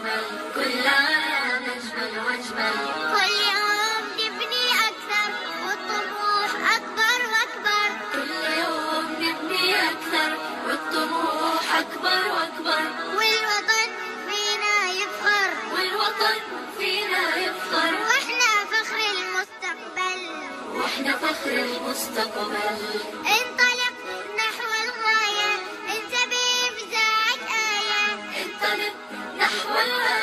وأجمل، كل عام أجمل وأجمل. كل يوم نبني أكثر والطموح أكبر وأكبر. كل يوم نبني أكثر والطموح أكبر وأكبر. والوطن فينا يفخر، والوطن فينا يفخر. وإحنا فخر المستقبل، وإحنا فخر المستقبل. انطلق نحو الغاية، انتبه بزاعة آية. انطلق نحو الغاية.